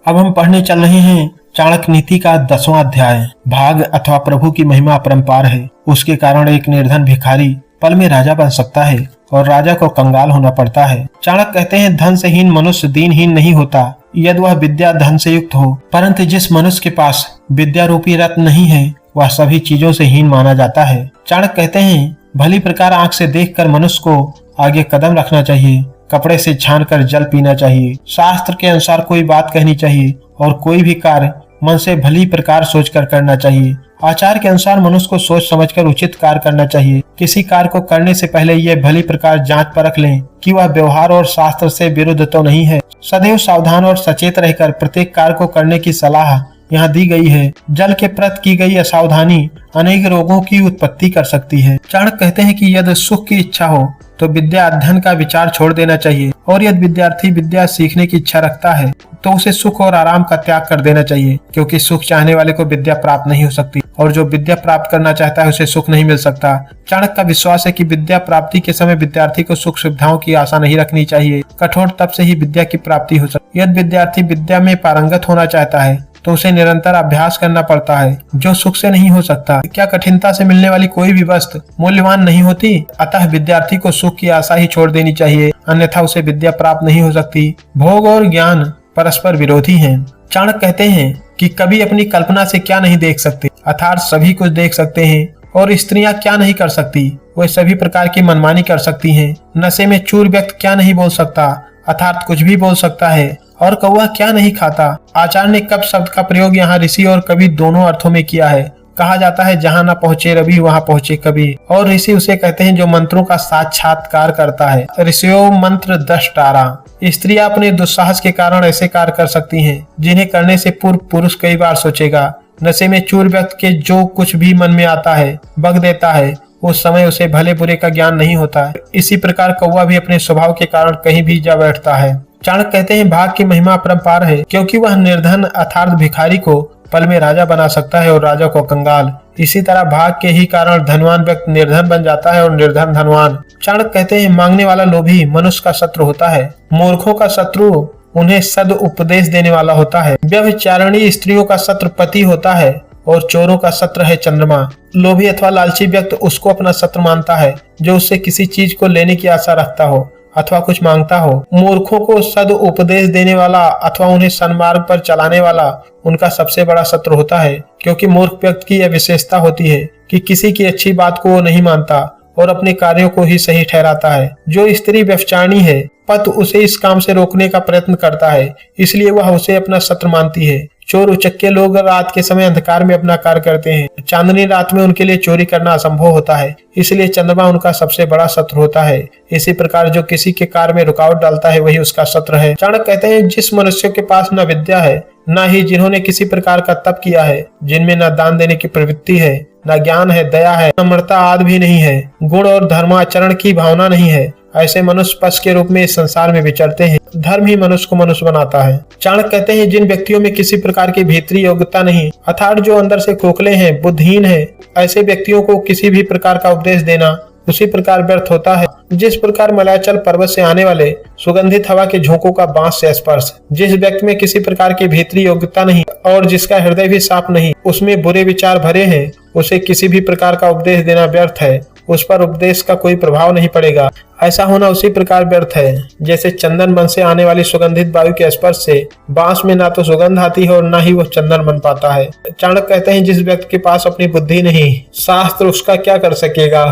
अब हम पढ़ने चल रहे हैं चाणक्य नीति का 10वां अध्याय। भाग अथवा प्रभु की महिमा अपरंपार है। उसके कारण एक निर्धन भिखारी पल में राजा बन सकता है और राजा को कंगाल होना पड़ता है। चाणक्य कहते हैं, धन से हीन मनुष्य दीनहीन नहीं होता यदि वह विद्या धन से युक्त हो, परंतु जिस मनुष्य के पास विद्या रूपी रत्न नहीं है वह सभी चीजों से हीन माना जाता है। चाणक्य कहते हैं, भली प्रकार आंख से देखकर मनुष्य को आगे कदम रखना चाहिए, कपड़े से छान कर जल पीना चाहिए, शास्त्र के अनुसार कोई बात कहनी चाहिए और कोई भी कार्य मन से भली प्रकार सोचकर करना चाहिए। आचार के अनुसार मनुष्य को सोच समझकर उचित कार्य करना चाहिए। किसी कार्य को करने से पहले यह भली प्रकार जांच परख लें कि वह व्यवहार और शास्त्र से विरुद्ध तो नहीं है। सदैव सावधान और सचेत रहकर प्रत्येक कार्य को करने की सलाह यहाँ दी गई है। जल के प्रति की गई असावधानी अनेक रोगों की उत्पत्ति कर सकती है। चाणक्य कहते हैं कि यदि सुख की इच्छा हो तो विद्या अध्ययन का विचार छोड़ देना चाहिए, और यदि विद्यार्थी विद्या सीखने की इच्छा रखता है तो उसे सुख और आराम का त्याग कर देना चाहिए, क्योंकि सुख चाहने वाले को विद्या प्राप्त नहीं हो सकती और जो विद्या प्राप्त करना चाहता है उसे सुख नहीं मिल सकता। चाणक्य का विश्वास है कि विद्या प्राप्ति के समय विद्यार्थी को सुख सुविधाओं की आशा नहीं रखनी चाहिए। कठोर तप से ही विद्या की प्राप्ति हो सकती है। यदि विद्यार्थी विद्या में पारंगत होना चाहता है तो उसे निरंतर अभ्यास करना पड़ता है, जो सुख से नहीं हो सकता। क्या कठिनता से मिलने वाली कोई भी वस्तु मूल्यवान नहीं होती? अतः विद्यार्थी को सुख की आशा ही छोड़ देनी चाहिए, अन्यथा उसे विद्या प्राप्त नहीं हो सकती। भोग और ज्ञान परस्पर विरोधी हैं। चाणक्य कहते हैं कि कभी अपनी कल्पना से क्या नहीं देख सकते, अर्थात सभी कुछ देख सकते हैं। और स्त्रियां क्या नहीं कर सकती, वे सभी प्रकार की मनमानी कर सकती हैं। नशे में चूर व्यक्ति क्या नहीं बोल सकता, अर्थात कुछ भी बोल सकता है। और कौवा क्या नहीं खाता। आचार्य ने कब शब्द का प्रयोग यहाँ ऋषि और कवि दोनों अर्थों में किया है। कहा जाता है, जहाँ न पहुँचे रवि वहाँ पहुँचे कवि। और ऋषि उसे कहते हैं जो मंत्रों का साक्षात्कार करता है। ऋषियों मंत्र द्रष्टारा। स्त्रियां अपने दुस्साहस के कारण ऐसे कार्य कर सकती हैं जिन्हें करने से पूर्व पुरुष कई बार सोचेगा। नशे में चूर व्यक्ति के जो कुछ भी मन में आता है बक देता है, उस समय उसे भले बुरे का ज्ञान नहीं होता है। इसी प्रकार कौवा भी अपने स्वभाव के कारण कहीं भी जा बैठता है। चाणक्य कहते हैं, भाग की महिमा अपरंपार है, क्योंकि वह निर्धन अर्थात भिखारी को पल में राजा बना सकता है और राजा को कंगाल। इसी तरह भाग के ही कारण धनवान व्यक्ति निर्धन बन जाता है और निर्धन धनवान। चाणक्य कहते हैं, मांगने वाला लोभी मनुष्य का शत्रु होता है। मूर्खों का शत्रु उन्हें सद उपदेश देने वाला होता है। व्यभिचारिणी स्त्रियों का शत्रु पति होता है और चोरों का शत्रु है चंद्रमा। लोभी अथवा लालची व्यक्ति उसको अपना शत्रु मानता है जो उससे किसी चीज को लेने की आशा रखता हो अथवा कुछ मांगता हो। मूर्खों को सद उपदेश देने वाला अथवा उन्हें सन्मार्ग पर चलाने वाला उनका सबसे बड़ा शत्रु होता है, क्योंकि मूर्ख व्यक्ति की यह विशेषता होती है कि किसी की अच्छी बात को वो नहीं मानता और अपने कार्यों को ही सही ठहराता है। जो स्त्री व्यभिचारिणी है, पति उसे इस काम से रोकने का प्रयत्न करता है, इसलिए वह उसे अपना शत्रु मानती है। चोर उचक्के लोग रात के समय अंधकार में अपना कार्य करते हैं। चांदनी रात में उनके लिए चोरी करना असंभव होता है, इसलिए चंद्रमा उनका सबसे बड़ा शत्रु होता है। इसी प्रकार जो किसी के कार्य में रुकावट डालता है वही उसका शत्रु है। चाणक्य कहते हैं, जिस मनुष्य के पास न विद्या है, न ही जिन्होंने किसी प्रकार का तप किया है, जिनमें न दान देने की प्रवृत्ति है, न ज्ञान है, दया है, नम्रता आदि भी नहीं है, गुण और धर्माचरण की भावना नहीं है, ऐसे मनुष्य पशु के रूप में इस संसार में विचरते हैं। धर्म ही मनुष्य को मनुष्य बनाता है। चाणक्य कहते हैं, जिन व्यक्तियों में किसी प्रकार की भीतरी योग्यता नहीं, अर्थात जो अंदर से खोखले हैं, बुद्धिहीन हैं, ऐसे व्यक्तियों को किसी भी प्रकार का उपदेश देना उसी प्रकार व्यर्थ होता है जिस प्रकार मलयाचल पर्वत से आने वाले सुगंधित हवा के झोंकों का बांस से स्पर्श। जिस व्यक्ति में किसी प्रकार की भीतरी योग्यता नहीं और जिसका हृदय भी साफ नहीं, उसमें बुरे विचार भरे हैं, उसे किसी भी प्रकार का उपदेश देना व्यर्थ है। उस पर उपदेश का कोई प्रभाव नहीं पड़ेगा। ऐसा होना उसी प्रकार व्यर्थ है जैसे चंदन वन से आने वाली सुगंधित वायु के स्पर्श से बांस में ना तो सुगंध आती है और ना ही वह चंदन बन पाता है। चाणक्य कहते हैं, जिस व्यक्ति के पास अपनी बुद्धि नहीं, शास्त्र उसका क्या कर सकेगा।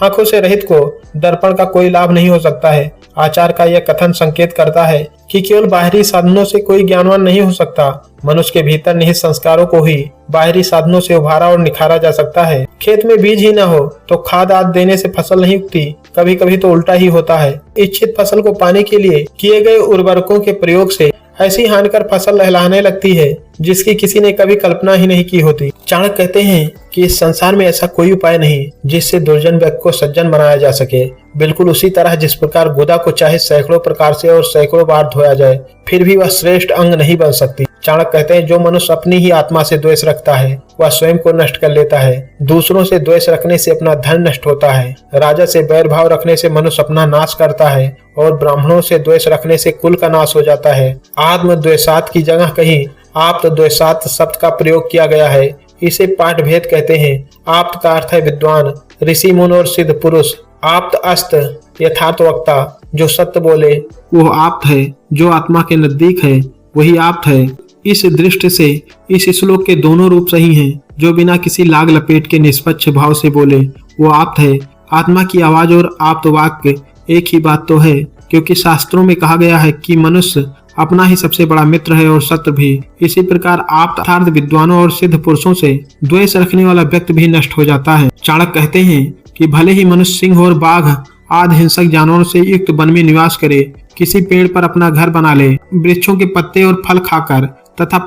आंखों से रहित को दर्पण का कोई लाभ नहीं हो सकता है। आचार का यह कथन संकेत करता है कि केवल बाहरी साधनों से कोई ज्ञानवान नहीं हो सकता। मनुष्य के भीतर निहित संस्कारों को ही बाहरी साधनों से उभारा और निखारा जा सकता है। खेत में बीज ही न हो तो खाद आदि देने से फसल नहीं उगती, कभी कभी तो उल्टा ही होता है। इच्छित फसल को पाने के लिए किए गए उर्वरकों के प्रयोग से ऐसी हानिकर फसल लहलहाने लगती है जिसकी किसी ने कभी कल्पना ही नहीं की होती। चाणक्य कहते हैं कि इस संसार में ऐसा कोई उपाय नहीं जिससे दुर्जन व्यक्ति को सज्जन बनाया जा सके। बिल्कुल उसी तरह जिस प्रकार गुदा को चाहे सैकड़ों प्रकार से और सैकड़ों बार धोया जाए फिर भी वह श्रेष्ठ अंग नहीं बन सकती। चाणक्य कहते हैं जो मनुष्य अपनी ही आत्मा से द्वेष रखता है वह स्वयं को नष्ट कर लेता है। दूसरों से द्वेष रखने से अपना धन नष्ट होता है। राजा से बैर भाव रखने से मनुष्य अपना नाश करता है और ब्राह्मणों से द्वेष रखने से कुल का नाश हो जाता है। आत्म द्वेषात की जगह कहीं आप्त द्वेषात शब्द का प्रयोग किया गया है। इसे पाठ भेद कहते हैं। आप्त का अर्थ है विद्वान, ऋषि मुनि और सिद्ध पुरुष। आप्त अस्त यथार्थ वक्ता, जो सत्य बोले वो आप्त है। जो आत्मा के नजदीक है वही आप्त है। इस दृष्टि से इस श्लोक के दोनों रूप सही हैं। जो बिना किसी लाग लपेट के निष्पक्ष भाव से बोले वो आप्त है। आत्मा की आवाज और आप्त वाक्य एक ही बात तो है, क्योंकि शास्त्रों में कहा गया है कि मनुष्य अपना ही सबसे बड़ा मित्र है और शत्रु भी। इसी प्रकार आप्त अर्थात विद्वानों और सिद्ध पुरुषों से द्वेष रखने वाला व्यक्ति भी नष्ट हो जाता है। चाणक्य कहते हैं कि भले ही मनुष्य सिंह और बाघ आदि हिंसक जानवरों से युक्त वन में निवास करे, किसी पेड़ पर अपना घर बना ले, वृक्षों के पत्ते और फल खाकर तथा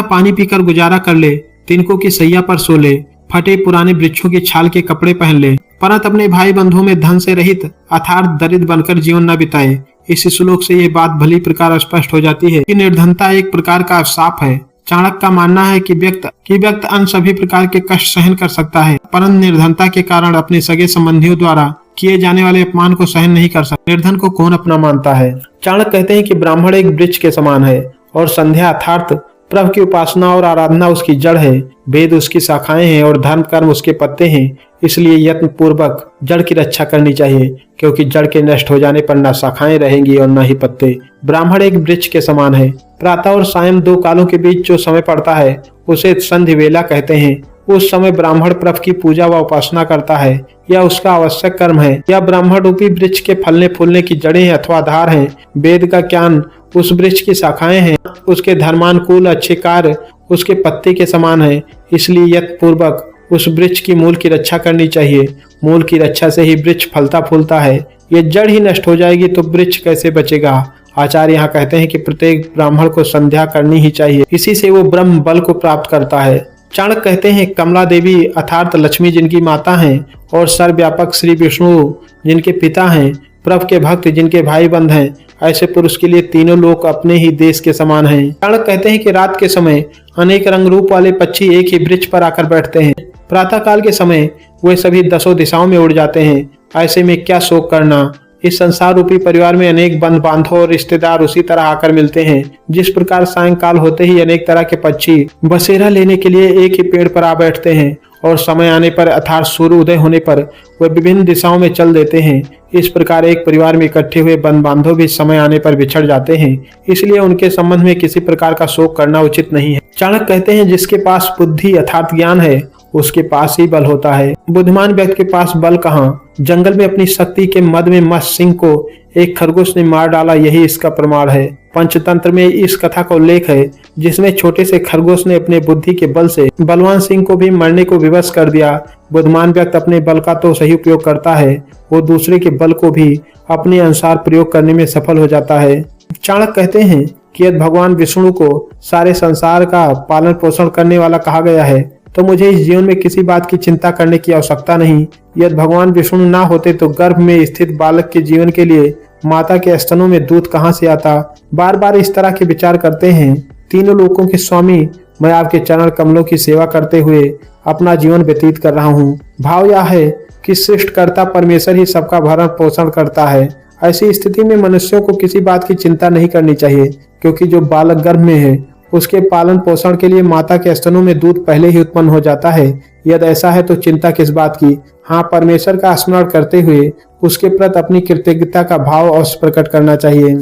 पानी पीकर गुजारा कर ले, तिनकों की सैया पर सो ले, फटे पुराने वृक्षों की छाल के कपड़े पहन ले, परंतु अपने भाई बंधुओं में धन से रहित अर्थात दरिद्र बनकर जीवन न बिताए। इस श्लोक से ये बात भली प्रकार स्पष्ट हो जाती है कि निर्धनता एक प्रकार का अभिशाप है। चाणक्य का मानना है कि व्यक्त अन्य सभी प्रकार के कष्ट सहन कर सकता है, परंतु निर्धनता के कारण अपने सगे संबंधियों द्वारा किए जाने वाले अपमान को सहन नहीं कर सकता। निर्धन को कौन अपना मानता है। चाणक्य कहते हैं कि ब्राह्मण एक वृक्ष के समान है और संध्या अर्थात प्रभु की उपासना और आराधना उसकी जड़ है। वेद उसकी शाखाएं हैं और धर्म कर्म उसके पत्ते हैं। इसलिए यत्न पूर्वक जड़ की रक्षा करनी चाहिए, क्योंकि जड़ के नष्ट हो जाने पर न शाखाएं रहेंगी और न ही पत्ते। ब्राह्मण एक वृक्ष के समान है। प्रातः और सायं दो कालों के बीच जो समय पड़ता है उसे संधि वेला कहते हैं। उस समय ब्राह्मण प्रभु की पूजा व उपासना करता है। यह उसका आवश्यक कर्म है। यह ब्राह्मण रूपी वृक्ष के फलने फूलने की जड़ें अथवा आधार हैं। वेद का ज्ञान उस वृक्ष की शाखाएं हैं। उसके धर्मानुकूल अच्छे कार्य उसके पत्ते के समान है। इसलिए यत्न पूर्वक उस वृक्ष की मूल की रक्षा करनी चाहिए। मूल की रक्षा से ही वृक्ष फलता फूलता है। ये जड़ ही नष्ट हो जाएगी तो वृक्ष कैसे बचेगा। आचार्य यहाँ कहते हैं कि प्रत्येक ब्राह्मण को संध्या करनी ही चाहिए, इसी से वो ब्रह्म बल को प्राप्त करता है। चाणक्य कहते हैं कमला देवी अर्थात लक्ष्मी जिनकी माता हैं और सर्वव्यापक श्री विष्णु जिनके पिता हैं, प्रभु के भक्त जिनके भाई बंध हैं, ऐसे पुरुष के लिए तीनों लोक अपने ही देश के समान हैं। चाणक्य कहते हैं कि रात के समय अनेक रंग रूप वाले पक्षी एक ही वृक्ष पर आकर बैठते हैं। प्रातः काल के समय वे सभी दसों दिशाओं में उड़ जाते हैं। ऐसे में क्या शोक करना। इस संसार रूपी परिवार में अनेक बंधु बांधव और रिश्तेदार उसी तरह आकर मिलते हैं। जिस प्रकार सायंकाल होते ही अनेक तरह के पक्षी बसेरा लेने के लिए एक ही पेड़ पर आ बैठते हैं और समय आने पर अर्थात सूर्य उदय होने पर वे विभिन्न दिशाओं में चल देते हैं, इस प्रकार एक परिवार में इकट्ठे हुए बंधु बांधव भी समय आने पर बिछड़ जाते हैं। इसलिए उनके संबंध में किसी प्रकार का शोक करना उचित नहीं है। चाणक्य कहते हैं जिसके पास बुद्धि अर्थात ज्ञान है उसके पास ही बल होता है। बुद्धिमान व्यक्ति के पास बल कहाँ। जंगल में अपनी शक्ति के मद में मस्त सिंह को एक खरगोश ने मार डाला, यही इसका प्रमाण है। पंचतंत्र में इस कथा का उल्लेख है जिसमें छोटे से खरगोश ने अपने बुद्धि के बल से बलवान सिंह को भी मरने को विवश कर दिया। बुद्धिमान व्यक्ति अपने बल का तो सही उपयोग करता है, वो दूसरे के बल को भी अपने अनुसार प्रयोग करने में सफल हो जाता है। चाणक्य कहते हैं कि यदि भगवान विष्णु को सारे संसार का पालन पोषण करने वाला कहा गया है तो मुझे इस जीवन में किसी बात की चिंता करने की आवश्यकता नहीं। यदि भगवान विष्णु ना होते तो गर्भ में स्थित बालक के जीवन के लिए माता के स्तनों में दूध कहाँ से आता। बार बार इस तरह के विचार करते हैं। तीनों लोकों के स्वामी मैं आपके चरण कमलों की सेवा करते हुए अपना जीवन व्यतीत कर रहा हूँ। भाव यह है कि सृष्टिकर्ता परमेश्वर ही सबका भरण पोषण करता है। ऐसी स्थिति में मनुष्यों को किसी बात की चिंता नहीं करनी चाहिए, क्योंकि जो बालक गर्भ में है उसके पालन पोषण के लिए माता के स्तनों में दूध पहले ही उत्पन्न हो जाता है। यदि ऐसा है तो चिंता किस बात की। हाँ, परमेश्वर का स्मरण करते हुए उसके प्रति अपनी कृतज्ञता का भाव अवश्य प्रकट करना चाहिए।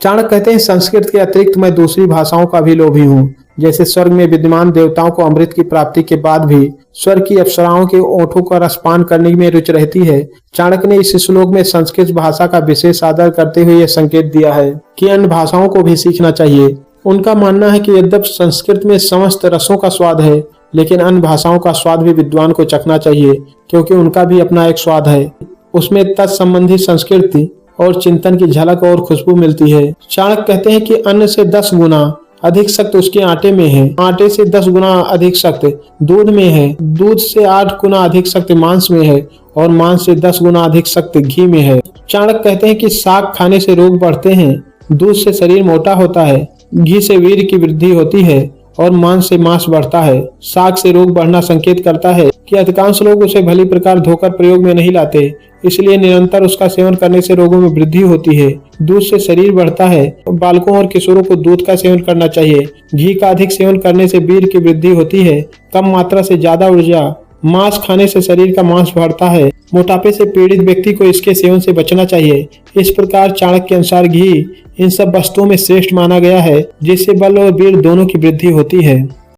चाणक्य कहते हैं संस्कृत के अतिरिक्त मैं दूसरी भाषाओं का भी लोभी हूँ। जैसे स्वर्ग में विद्यमान देवताओं को अमृत की प्राप्ति के बाद भी स्वर्ग की अप्सराओं के ओठों का रसपान करने में रुचि रहती है। चाणक्य ने इस श्लोक में संस्कृत भाषा का विशेष आदर करते हुए यह संकेत दिया है कि अन्य भाषाओं को भी सीखना चाहिए। उनका मानना है कि यद्यपि संस्कृत में समस्त रसों का स्वाद है, लेकिन अन्य भाषाओं का स्वाद भी विद्वान को चखना चाहिए, क्योंकि उनका भी अपना एक स्वाद है। उसमें तत्संबंधी संस्कृति और चिंतन की झलक और खुशबू मिलती है। चाणक्य कहते हैं कि अन्न से 10 गुना अधिक शक्ति उसके आटे में है, आटे से 10 गुना अधिक शक्ति दूध में है, दूध से 8 गुना अधिक शक्ति मांस में है और मांस से 10 गुना अधिक शक्ति घी में है। चाणक्य कहते हैं कि साग खाने से रोग बढ़ते हैं, दूध से शरीर मोटा होता है, घी से वीर्य की वृद्धि होती है और मांस से मांस बढ़ता है। साग से रोग बढ़ना संकेत करता है कि अधिकांश लोग उसे भली प्रकार धोकर प्रयोग में नहीं लाते, इसलिए निरंतर उसका सेवन करने से रोगों में वृद्धि होती है। दूध से शरीर बढ़ता है। बालकों और किशोरों को दूध का सेवन करना चाहिए। घी का अधिक सेवन करने से वीर्य की वृद्धि होती है। कम मात्रा से ज्यादा ऊर्जा। मांस खाने से शरीर का मांस बढ़ता है। मोटापे से पीड़ित व्यक्ति को इसके सेवन से बचना चाहिए। इस प्रकार चाणक्य के अनुसार घी इन सब वस्तुओं में श्रेष्ठ माना गया है, जिससे बल और वीर्य दोनों की वृद्धि होती है।